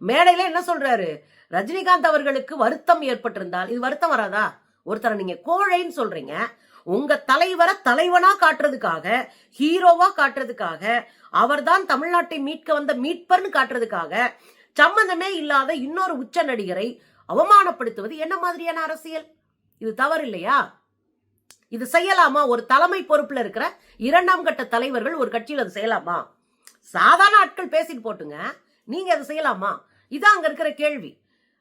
மேடையில என்ன சொல்றாரு? ரஜினிகாந்த் அவர்களுக்கு வருத்தம் ஏற்பட்டிருந்தால், இது வருத்தம் வராதா? ஒருத்தரை நீங்க கோழைன்னு சொல்றீங்க. உங்க தலைவரை தலைவனா காட்டுறதுக்காக, ஹீரோவா காட்டுறதுக்காக, அவர்தான் தமிழ்நாட்டை மீட்க வந்த மீட்பர்னு காட்டுறதுக்காக, சம்பந்தமே இல்லாத இன்னொரு உச்ச நடிகரை அவமானப்படுத்துவது என்ன மாதிரியான அரசியல்? இது தவறு இல்லையா? இது செய்யலாமா? ஒரு தலைமை பொறுப்புல இருக்கிற 2ஆம் கட்ட தலைவர்கள் ஒரு கட்சியில் அது செய்யலாமா? சாதாரண ஆட்கள் பேசிட்டு போட்டுங்க, நீங்க அதை செய்யலாமா? இதான் அங்க இருக்கிற கேள்வி.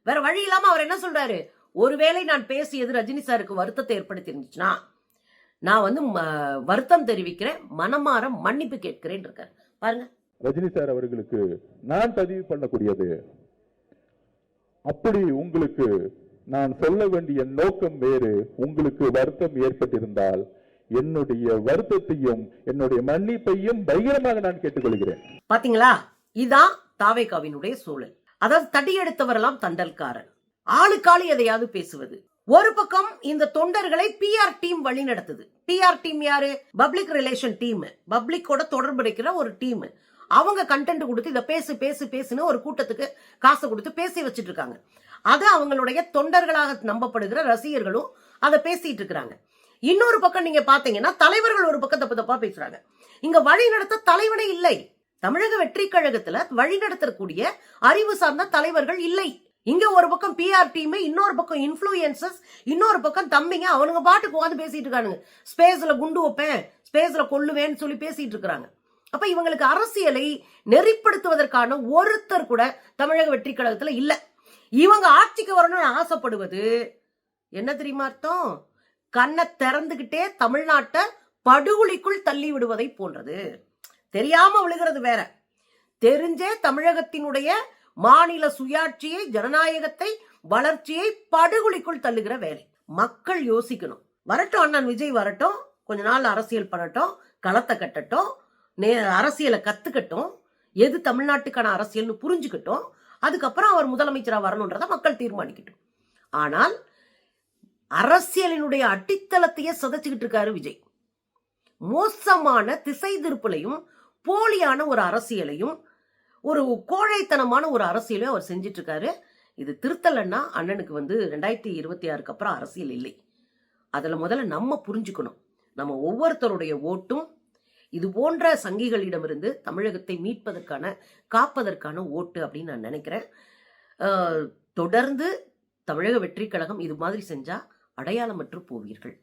வேற வழி இல்லாம அவர் என்ன சொல்றாரு? ஒருவேளை நான் பேசியது ரஜினி சாருக்கு வருத்தத்தை ஏற்படுத்தி இருந்துச்சுன்னா, நான் வருத்தம் தெரிவிக்கிறேன், மனமாற மன்னிப்பு கேட்கிறேன் இருக்காரு. பாருங்க. ரஜினி சார் அவர்களுக்கு நான் பதிவு பண்ணக்கூடியது, அப்படி உங்களுக்கு நான் சொல்ல வேண்டிய நோக்கம் வேறு, உங்களுக்கு வருத்தம் ஏற்பட்டிருந்தால் என்னுடைய வருத்தத்தையும் என்னுடைய மன்னிப்பையும் பகிரமாக நான் கேட்டுக்கொள்கிறேன். பாத்தீங்களா? இதான் தாவேகாவினுடைய சூழல். அதாவது தடி எடுத்தவரெல்லாம் தண்டல்காரன், ஆளுக்காளி எதையாவது பேசுவது. ஒரு பக்கம் இந்த தொண்டர்களை பிஆர் டீம் வழி நடத்துது. பிஆர் டீம் யாரு? பப்ளிக் ரிலேஷன் டீம், பப்ளிக்கோட தொடர்புடைக்கிற ஒரு டீம். அவங்க கண்டென்ட் கொடுத்து இதை பேசு பேசு பேசுன்னு ஒரு கூட்டத்துக்கு காசு கொடுத்து பேசி வச்சிட்டு இருக்காங்க. அது அவங்களுடைய தொண்டர்களாக நம்பப்படுகிற ரசிகர்களும் அதை பேசிட்டு இருக்கிறாங்க. இன்னொரு பக்கம் நீங்க பாத்தீங்கன்னா தலைவர்கள் ஒரு பக்கம் தப்பு தப்பா பேசுறாங்க. இங்க வழி நடத்த தலைவனே இல்லை. தமிழக வெற்றி கழகத்துல வழி நடத்தக்கூடிய அறிவு சார்ந்த தலைவர்கள் இல்லை. இங்க ஒரு பக்கம் பிஆர் டீம், இன்னொரு பக்கம் இன்ஃப்ளூயன்சர்ஸ், இன்னொரு பக்கம் தம்பிங்க அவனுங்க பாட்டுக்கு உட்காந்து பேசிட்டு இருக்கானுங்க. ஸ்பேஸ்ல குண்டு வைப்பேன், ஸ்பேஸ்ல கொல்லுவேன்னு சொல்லி பேசிட்டு இருக்கிறாங்க. அப்ப இவங்களுக்கு அரசியலை நெறிப்படுத்துவதற்கான ஒருத்தர் கூட தமிழக வெற்றி கழகத்துல இல்ல. இவங்க ஆட்சிக்கு வரணும்னு ஆசைப்படுவது என்ன தெரியுமா அர்த்தம்? கண்ணை திறந்துகிட்டே தமிழ்நாட்டை படுகொலிக்குள் தள்ளி விடுவதை போன்றது. தெரியாம விழுகிறது வேற, தெரிஞ்சே தமிழகத்தினுடைய மாநில சுயாட்சியை, ஜனநாயகத்தை, வளர்ச்சியை படுகொலிக்குள் தள்ளுகிற வேலை. மக்கள் யோசிக்கணும். வரட்டும், அண்ணன் விஜய் வரட்டும், கொஞ்ச நாள் அரசியல் பண்ணட்டும், களத்தை கட்டட்டும், அரசியலை கத்துக்கட்டும், எது தமிழ்நாட்டுக்கான அரசியல்னு புரிஞ்சுக்கட்டும், அதுக்கப்புறம் அவர் முதலமைச்சரா வரணும்ன்றத மக்கள் தீர்மானிக்கட்டும். ஆனால் அரசியலினுடைய அடித்தளத்தையே சதைச்சுக்கிட்டு இருக்காரு விஜய். மோசமான திசை திருப்பலையும், போலியான ஒரு அரசியலையும், ஒரு கோழைத்தனமான ஒரு அரசியலையும் அவர் செஞ்சிட்டு இருக்காரு. இது திருத்தலன்னா அண்ணனுக்கு 2026க்கு அப்புறம் அரசியல் இல்லை. அதுல முதல்ல நம்ம புரிஞ்சுக்கணும். நம்ம ஒவ்வொருத்தருடைய ஓட்டும் இது போன்ற சங்கிகளிடமிருந்து தமிழகத்தை மீட்பதற்கான, காப்பதற்கான ஓட்டு அப்படின்னு நான் நினைக்கிறேன். தொடர்ந்து தமிழக வெற்றி கழகம் இது மாதிரி செஞ்சா அடையாளமற்று போவீர்கள்.